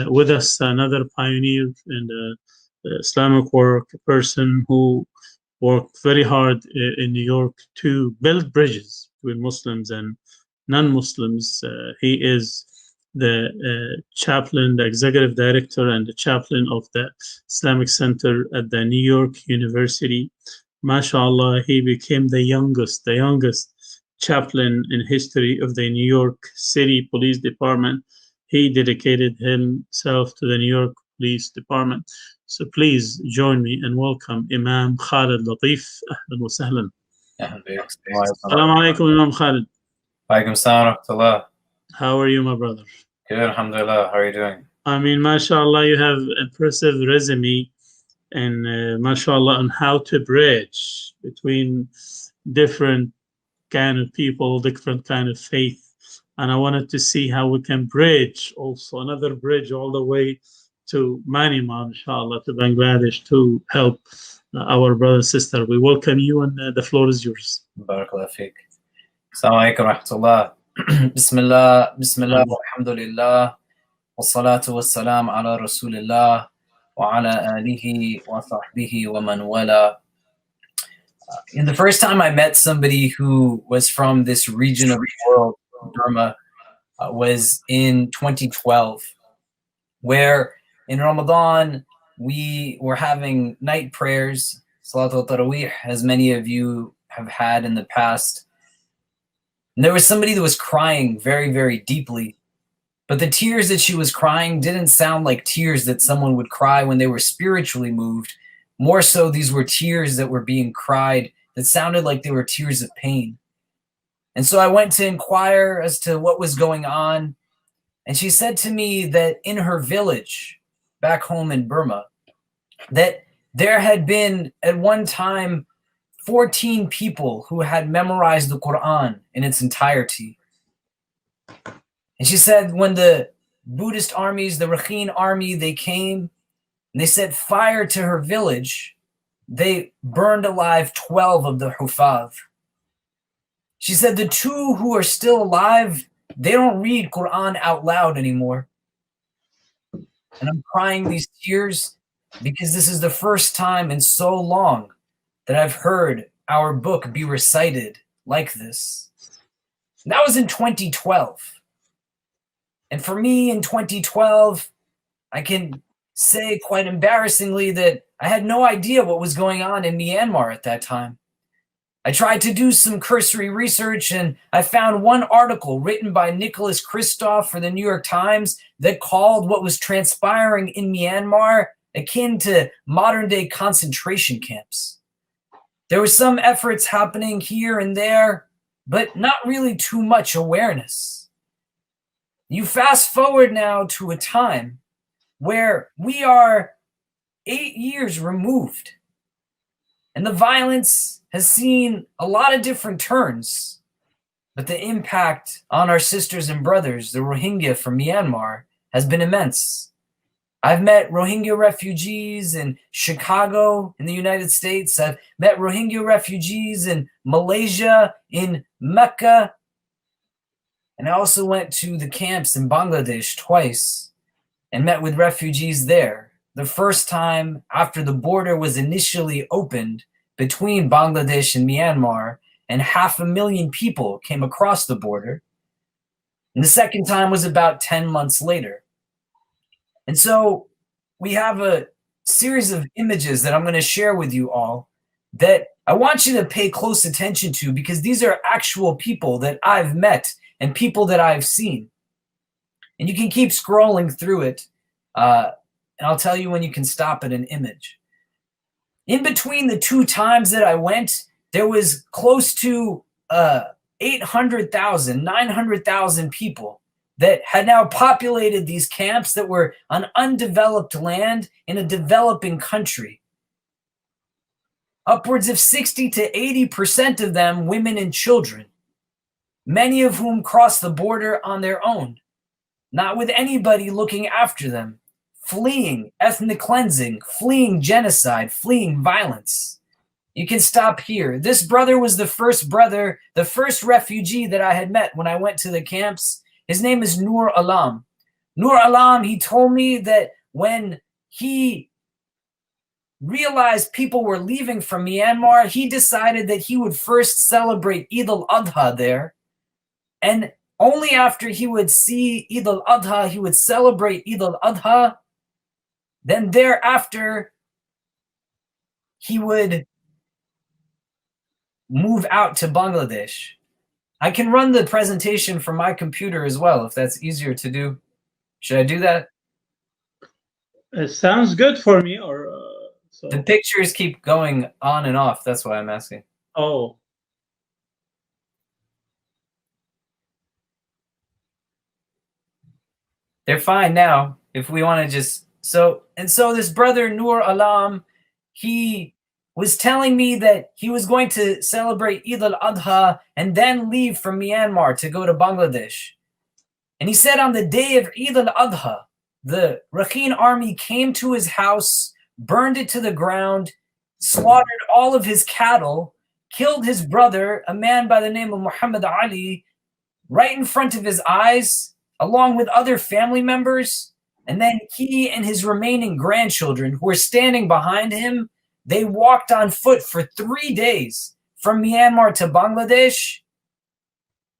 with us another pioneer in the Islamic work, a person who worked very hard in New York to build bridges between Muslims and non-Muslims. He is the chaplain, the executive director, and the chaplain of the Islamic Center at the New York University. MashaAllah, he became the youngest chaplain in history of the New York City Police Department. He dedicated himself to the New York Police Department. So please join me and welcome Imam Khalid Latif. Ahlan wa sahlan. Assalamu alaikum, Imam Khalid. Alaikum salam wa rahmatullah. How are you, my brother? Good, alhamdulillah. How are you doing? I mean, mashallah, you have impressive resume and mashallah on how to bridge between different kind of people, different kind of faith. And I wanted to see how we can bridge also another bridge all the way to Myanmar, inshallah, to Bangladesh to help our brother and sister. We welcome you and the floor is yours. Barakallah fiqh. Assalamu alaikum wa rahmatullah. Bismillah, alhamdulillah, wa salatu wa salam ala rasulillah, wa ala alihi wa sahbihi wa man wala. And the first time I met somebody who was from this region of the world, Burma, was in 2012, where in Ramadan we were having night prayers, Salat al-Tarawih, as many of you have had in the past. And there was somebody that was crying very, very deeply. But the tears that she was crying didn't sound like tears that someone would cry when they were spiritually moved. More so, these were tears that were being cried that sounded like they were tears of pain. And so I went to inquire as to what was going on. And she said to me that in her village, back home in Burma, that there had been at one time 14 people who had memorized the Quran in its entirety. And she said when the Buddhist armies, the Rakhine army, they came and they set fire to her village, they burned alive 12 of the Hufaz. She said the 2 who are still alive, they don't read Quran out loud anymore. And I'm crying these tears because this is the first time in so long that I've heard our book be recited like this. And that was in 2012. And for me in 2012, I can say quite embarrassingly that I had no idea what was going on in Myanmar at that time. I tried to do some cursory research and I found one article written by Nicholas Kristof for the New York Times that called what was transpiring in Myanmar akin to modern-day concentration camps. There were some efforts happening here and there, but not really too much awareness. You fast forward now to a time where we are 8 years removed, and the violence has seen a lot of different turns, but the impact on our sisters and brothers, the Rohingya from Myanmar, has been immense. I've met Rohingya refugees in Chicago in the United States. I've met Rohingya refugees in Malaysia, in Mecca. And I also went to the camps in Bangladesh twice and met with refugees there. The first time after the border was initially opened between Bangladesh and Myanmar, and 500,000 people came across the border. And the second time was about 10 months later. And so we have a series of images that I'm going to share with you all that I want you to pay close attention to, because these are actual people that I've met and people that I've seen. And you can keep scrolling through it, and I'll tell you when you can stop at an image. In between the 2 times that I went, there was close to 800,000, 900,000 people that had now populated these camps that were on undeveloped land in a developing country. Upwards of 60 to 80% of them women and children, many of whom crossed the border on their own, not with anybody looking after them, fleeing ethnic cleansing, fleeing genocide, fleeing violence. You can stop here. This brother was the first brother, the first refugee that I had met when I went to the camps. His name is Nur Alam. Nur Alam, he told me that when he realized people were leaving from Myanmar, he decided that he would first celebrate Eid al-Adha there. And only after he would see Eid al-Adha, he would celebrate Eid al-Adha. Then thereafter, he would move out to Bangladesh. I can run the presentation from my computer as well, if that's easier to do. Should I do that? It sounds good for me. Or The pictures keep going on and off. That's why I'm asking. Oh. They're fine now. If we want to just so this brother Nur Alam, he was telling me that he was going to celebrate Eid al-Adha and then leave from Myanmar to go to Bangladesh. And he said on the day of Eid al-Adha, the Rakhine army came to his house, burned it to the ground, slaughtered all of his cattle, killed his brother, a man by the name of Muhammad Ali, right in front of his eyes, along with other family members. And then he and his remaining grandchildren who were standing behind him, they walked on foot for 3 days from Myanmar to Bangladesh.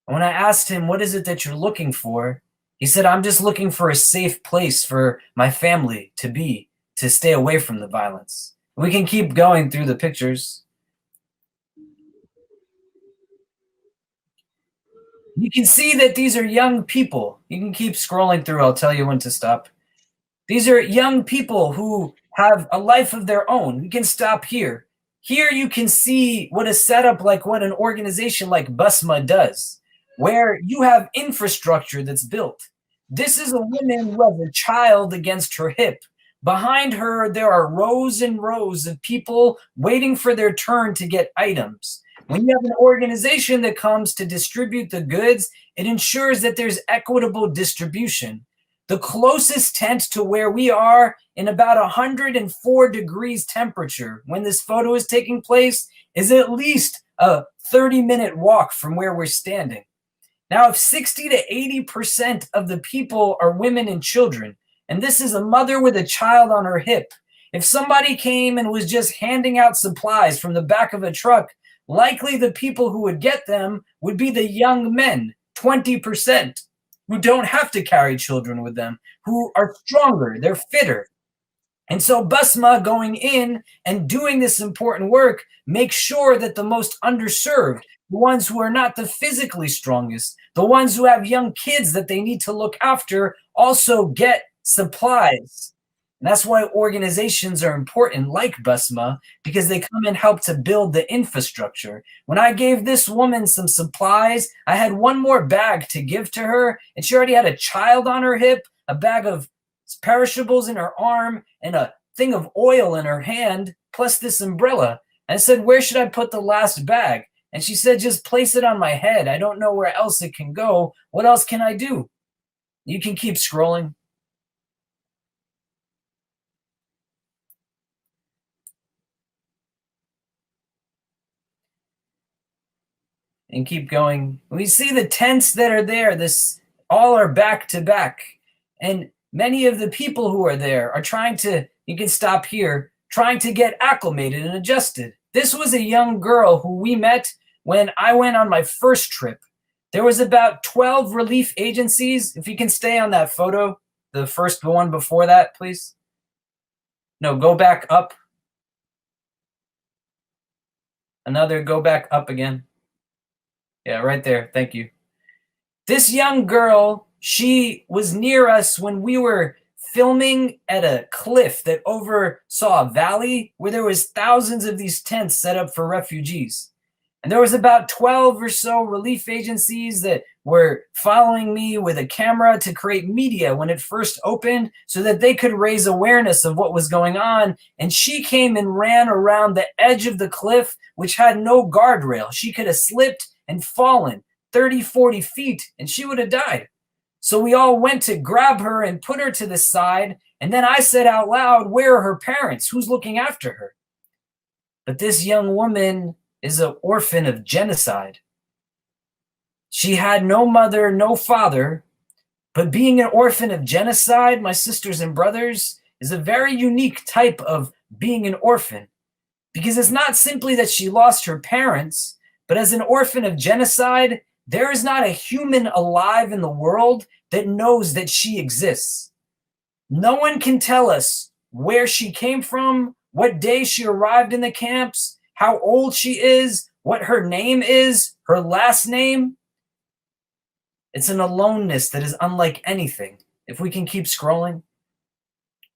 And when I asked him, what is it that you're looking for? He said, I'm just looking for a safe place for my family to stay away from the violence. We can keep going through the pictures. You can see that these are young people. You can keep scrolling through. I'll tell you when to stop. These are young people who have a life of their own. We can stop here. Here you can see what a setup like what an organization like BASMAH does, where you have infrastructure that's built. This is a woman who has a child against her hip. Behind her, there are rows and rows of people waiting for their turn to get items. When you have an organization that comes to distribute the goods, it ensures that there's equitable distribution. The closest tent to where we are in about 104 degrees temperature when this photo is taking place is at least a 30-minute walk from where we're standing. Now, if 60 to 80% of the people are women and children, and this is a mother with a child on her hip, if somebody came and was just handing out supplies from the back of a truck, likely the people who would get them would be the young men, 20%, who don't have to carry children with them, who are stronger, they're fitter. And so BASMAH going in and doing this important work makes sure that the most underserved, the ones who are not the physically strongest, the ones who have young kids that they need to look after, also get supplies. And that's why organizations are important like BASMAH, because they come and help to build the infrastructure. When I gave this woman some supplies, I had one more bag to give to her, and she already had a child on her hip, a bag of perishables in her arm, and a thing of oil in her hand, plus this umbrella. And I said, where should I put the last bag? And she said, just place it on my head. I don't know where else it can go. What else can I do? You can keep scrolling. And keep going. We see the tents that are there. This all are back to back. And many of the people who are there are trying to, you can stop here, trying to get acclimated and adjusted. This was a young girl who we met when I went on my first trip. There was about 12 relief agencies. If you can stay on that photo, the first one before that, please. No, go back up. Another, go back up again. Yeah, right there. Thank you. This young girl, she was near us when we were filming at a cliff that oversaw a valley where there was thousands of these tents set up for refugees. And there was about 12 or so relief agencies that were following me with a camera to create media when it first opened so that they could raise awareness of what was going on. And she came and ran around the edge of the cliff, which had no guardrail. She could have slipped and fallen 30, 40 feet, and she would have died. So we all went to grab her and put her to the side. And then I said out loud, where are her parents? Who's looking after her? But this young woman is an orphan of genocide. She had no mother, no father. But being an orphan of genocide, my sisters and brothers, is a very unique type of being an orphan, because it's not simply that she lost her parents, but as an orphan of genocide, there is not a human alive in the world that knows that she exists. No one can tell us where she came from, what day she arrived in the camps, how old she is, what her name is, her last name. It's an aloneness that is unlike anything. If we can keep scrolling.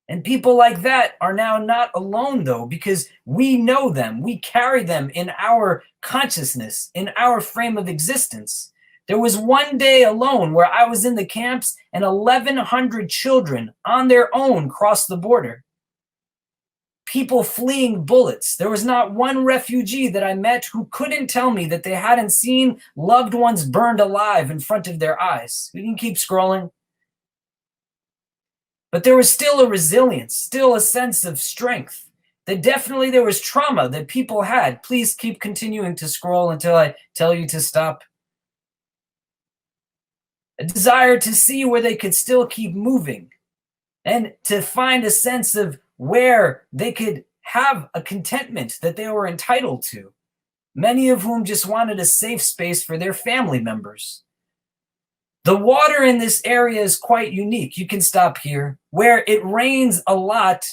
And people like that are now not alone, though, because we know them. We carry them in our consciousness, in our frame of existence. There was one day alone where I was in the camps and 1,100 children on their own crossed the border. People fleeing bullets. There was not one refugee that I met who couldn't tell me that they hadn't seen loved ones burned alive in front of their eyes. We can keep scrolling. But there was still a resilience, still a sense of strength. That definitely there was trauma that people had. Please keep continuing to scroll until I tell you to stop. A desire to see where they could still keep moving and to find a sense of where they could have a contentment that they were entitled to. Many of whom just wanted a safe space for their family members. The water in this area is quite unique. You can stop here, where it rains a lot,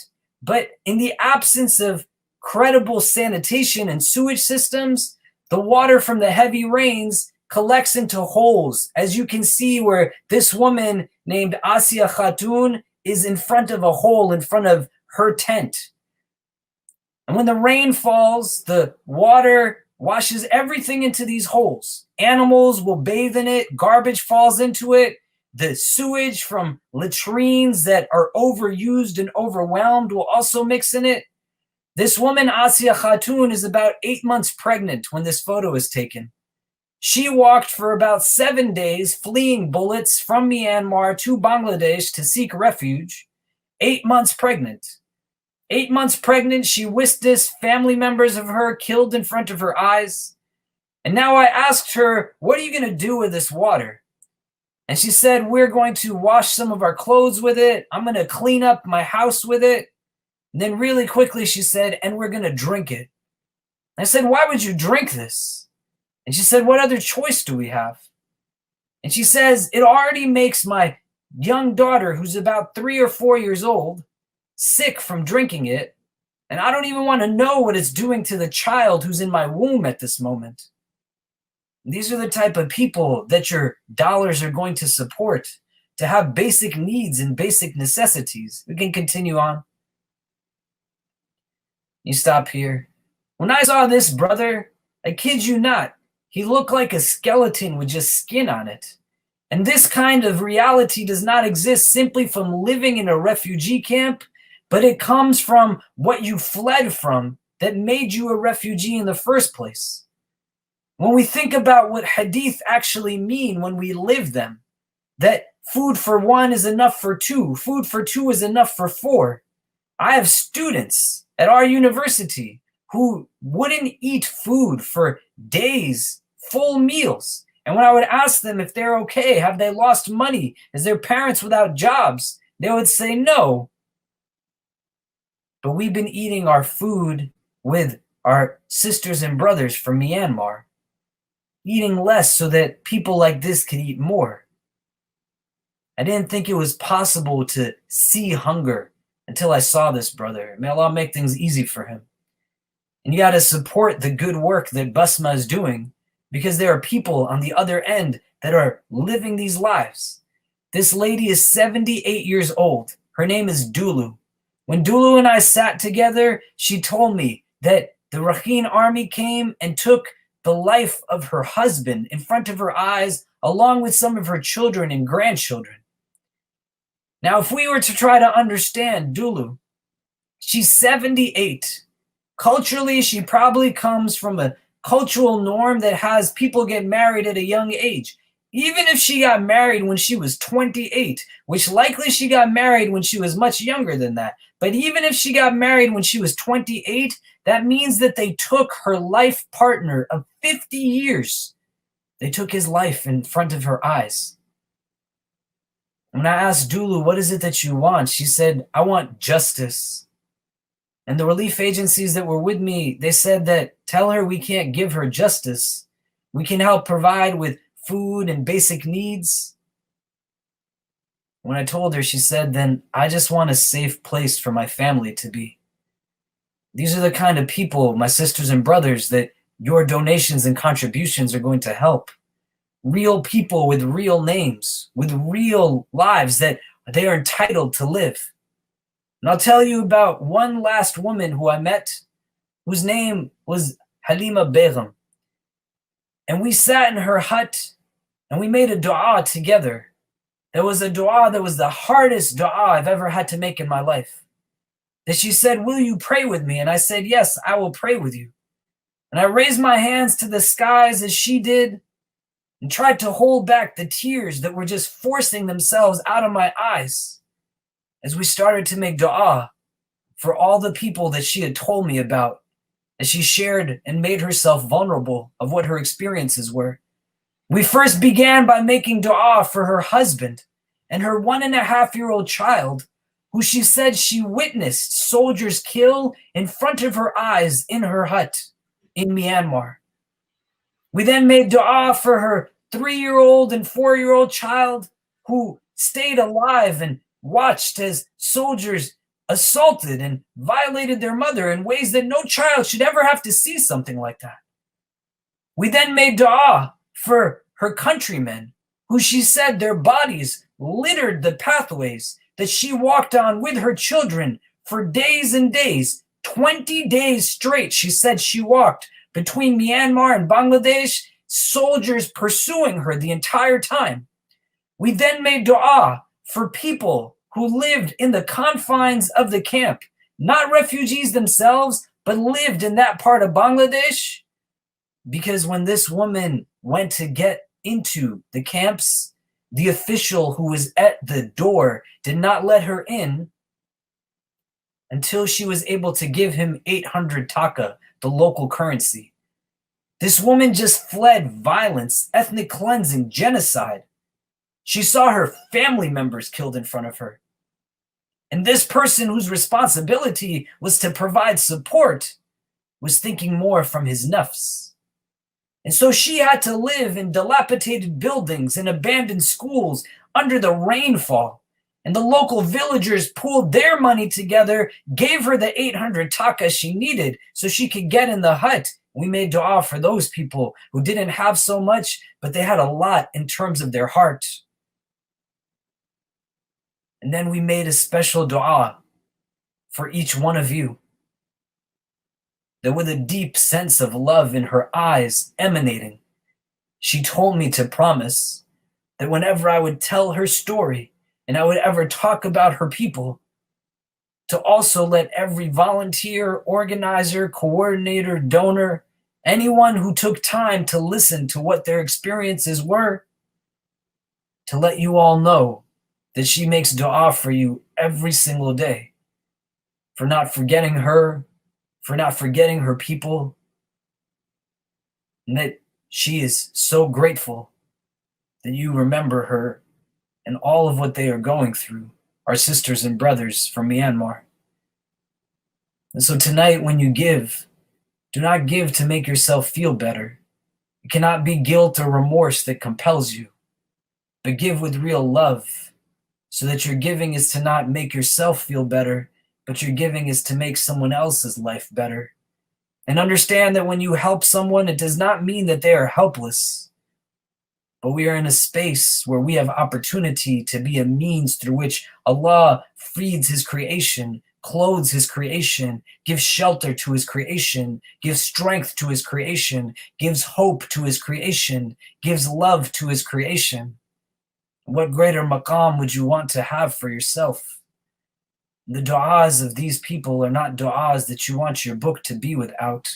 but in the absence of credible sanitation and sewage systems, the water from the heavy rains collects into holes, as you can see where this woman named Asia Khatun is in front of a hole in front of her tent. And when the rain falls, the water washes everything into these holes. Animals will bathe in it, garbage falls into it, the sewage from latrines that are overused and overwhelmed will also mix in it. This woman, Asia Khatun, is about 8 months pregnant when this photo is taken. She walked for about 7 days, fleeing bullets from Myanmar to Bangladesh to seek refuge, 8 months pregnant. 8 months pregnant, she witnessed family members of her killed in front of her eyes. And now I asked her, what are you going to do with this water? And she said, we're going to wash some of our clothes with it. I'm going to clean up my house with it. And then really quickly she said, and we're going to drink it. I said, why would you drink this? And she said, what other choice do we have? And she says, it already makes my young daughter, who's about 3 or 4 years old, sick from drinking it. And I don't even want to know what it's doing to the child who's in my womb at this moment. These are the type of people that your dollars are going to support, to have basic needs and basic necessities. We can continue on. You stop here. When I saw this brother, I kid you not, he looked like a skeleton with just skin on it. And this kind of reality does not exist simply from living in a refugee camp, but it comes from what you fled from that made you a refugee in the first place. When we think about what hadith actually mean when we live them, that food for one is enough for two, food for two is enough for four. I have students at our university who wouldn't eat food for days, full meals. And when I would ask them if they're okay, have they lost money, is their parents without jobs, they would say no. But we've been eating our food with our sisters and brothers from Myanmar, eating less so that people like this could eat more. I didn't think it was possible to see hunger until I saw this brother. May Allah make things easy for him. And you got to support the good work that BASMAH is doing, because there are people on the other end that are living these lives. This lady is 78 years old. Her name is Dulu. When Dulu and I sat together, she told me that the Rakhine army came and took the life of her husband in front of her eyes, along with some of her children and grandchildren. Now, if we were to try to understand Dulu, she's 78. Culturally, she probably comes from a cultural norm that has people get married at a young age. Even if she got married when she was 28, which likely she got married when she was much younger than that. But even if she got married when she was 28, that means that they took her life partner of 50 years. They took his life in front of her eyes. When I asked Dulu, what is it that you want? She said, I want justice. And the relief agencies that were with me, they said that tell her we can't give her justice. We can help provide with food and basic needs. When I told her, she said, then I just want a safe place for my family to be. These are the kind of people, my sisters and brothers, that your donations and contributions are going to help. Real people with real names, with real lives that they are entitled to live. And I'll tell you about one last woman who I met, whose name was Halima Begum. And we sat in her hut and we made a dua together. There was a dua that was the hardest dua I've ever had to make in my life. That she said, will you pray with me? And I said, yes, I will pray with you. And I raised my hands to the skies as she did and tried to hold back the tears that were just forcing themselves out of my eyes as we started to make dua for all the people that she had told me about, as she shared and made herself vulnerable of what her experiences were. We first began by making dua for her husband and her 1.5-year-old child, who she said she witnessed soldiers kill in front of her eyes in her hut in Myanmar. We then made dua for her 3-year-old and 4-year-old child who stayed alive and watched as soldiers assaulted and violated their mother in ways that no child should ever have to see something like that. We then made dua for her countrymen, who she said their bodies littered the pathways that she walked on with her children for days and days. 20 days straight, she said she walked between Myanmar and Bangladesh, soldiers pursuing her the entire time. We then made dua for people who lived in the confines of the camp, not refugees themselves, but lived in that part of Bangladesh. Because when this woman went to get into the camps, the official who was at the door did not let her in until she was able to give him 800 taka, the local currency. This woman just fled violence, ethnic cleansing, genocide. She saw her family members killed in front of her. And this person whose responsibility was to provide support was thinking more from his nafs. And so she had to live in dilapidated buildings and abandoned schools under the rainfall. And the local villagers pooled their money together, gave her the 800 taka she needed so she could get in the hut. We made dua for those people who didn't have so much, but they had a lot in terms of their heart. And then we made a special dua for each one of you, that with a deep sense of love in her eyes emanating, she told me to promise that whenever I would tell her story and I would ever talk about her people, to also let every volunteer, organizer, coordinator, donor, anyone who took time to listen to what their experiences were, to let you all know that she makes dua for you every single day, for not forgetting her, for not forgetting her people, and that she is so grateful that you remember her and all of what they are going through, our sisters and brothers from Myanmar. And so tonight when you give, do not give to make yourself feel better. It cannot be guilt or remorse that compels you, but give with real love, so that your giving is to not make yourself feel better, but your giving is to make someone else's life better. And understand that when you help someone, it does not mean that they are helpless, but we are in a space where we have opportunity to be a means through which Allah feeds his creation, clothes his creation, gives shelter to his creation, gives strength to his creation, gives hope to his creation, gives love to his creation. What greater maqam would you want to have for yourself? The du'as of these people are not du'as that you want your book to be without.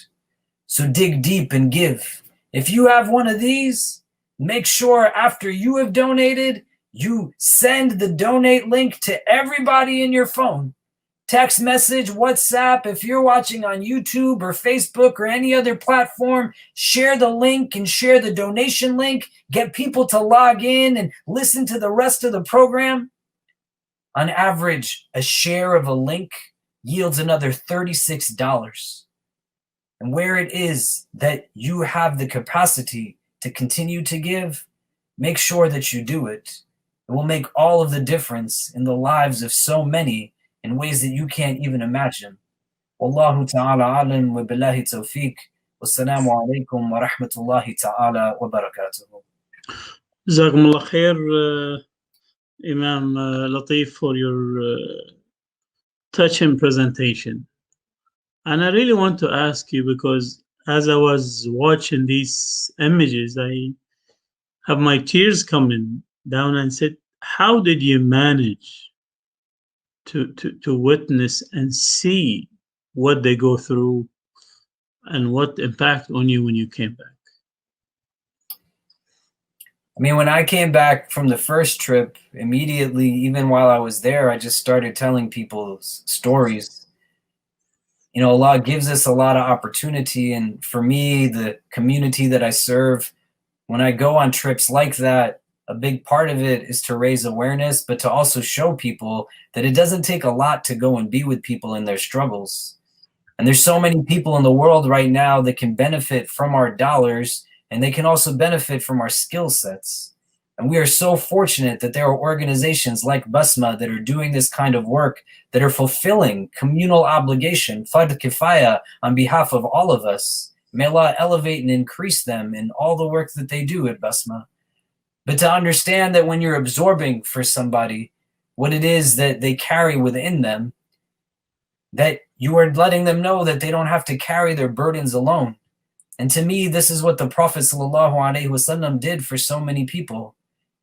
So dig deep and give. If you have one of these, make sure after you have donated, you send the donate link to everybody in your phone. Text message, WhatsApp. If you're watching on YouTube or Facebook or any other platform, share the link and share the donation link. Get people to log in and listen to the rest of the program. On average, a share of a link yields another $36. And where it is that you have the capacity to continue to give, make sure that you do it. It will make all of the difference in the lives of so many in ways that you can't even imagine. Wallahu ta'ala alim wa billahi tawfiq. Wassalamu alaikum wa rahmatullahi ta'ala wa barakatuhu. جزاكم الله خير Imam Latif for your touching presentation. And I really want to ask you, because as I was watching these images, I have my tears coming down and said, how did you manage to witness and see what they go through and what impact on you when you came back? I mean, when I came back from the first trip, immediately, even while I was there, I just started telling people stories. You know, Allah gives us a lot of opportunity. And for me, the community that I serve, when I go on trips like that, a big part of it is to raise awareness, but to also show people that it doesn't take a lot to go and be with people in their struggles. And there's so many people in the world right now that can benefit from our dollars, and they can also benefit from our skill sets. And we are so fortunate that there are organizations like BASMAH that are doing this kind of work, that are fulfilling communal obligation, fard kifaya, on behalf of all of us. May Allah elevate and increase them in all the work that they do at BASMAH. But to understand that when you're absorbing for somebody what it is that they carry within them, that you are letting them know that they don't have to carry their burdens alone. And to me, this is what the Prophet ﷺ did for so many people,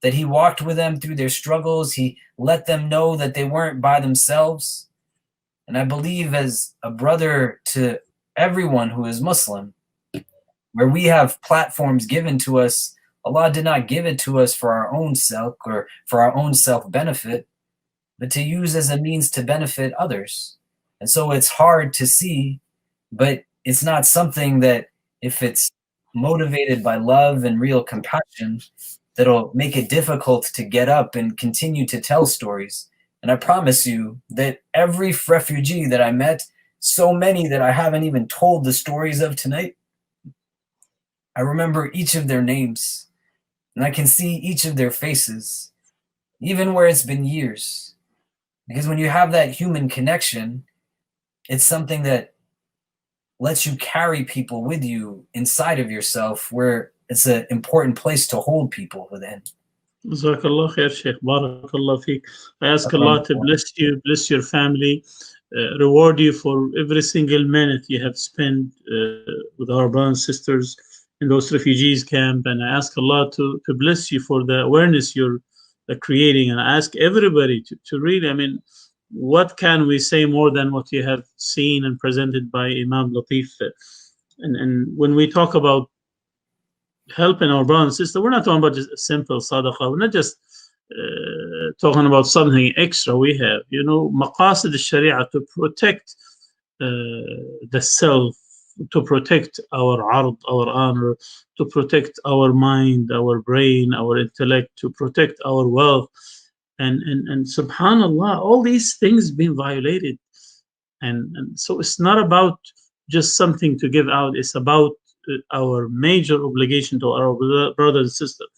that he walked with them through their struggles. He let them know that they weren't by themselves. And I believe, as a brother to everyone who is Muslim, where we have platforms given to us, Allah did not give it to us for our own self or for our own self-benefit, but to use as a means to benefit others. And so it's hard to see, but it's not something that, if it's motivated by love and real compassion, that'll make it difficult to get up and continue to tell stories. And I promise you that every refugee that I met, so many that I haven't even told the stories of tonight, I remember each of their names, and I can see each of their faces, even where it's been years. Because when you have that human connection, it's something that lets you carry people with you inside of yourself, where it's an important place to hold people within. Jazakallah khair, Sheikh. Barakallah feek. I ask Allah to bless you, bless your family, reward you for every single minute you have spent with our brothers and sisters in those refugees camp. And I ask Allah to bless you for the awareness you're creating. And I ask everybody to really, I mean, what can we say more than what you have seen and presented by Imam Latif? And when we talk about helping our brothers and sisters, we're not talking about just a simple sadaqah. We're not just talking about something extra we have. You know, maqasid al-sharia, to protect the self, to protect our ard, our honor, to protect our mind, our brain, our intellect, to protect our wealth. And subhanallah, all these things being violated. And so it's not about just something to give out. It's about our major obligation to our brothers and sisters.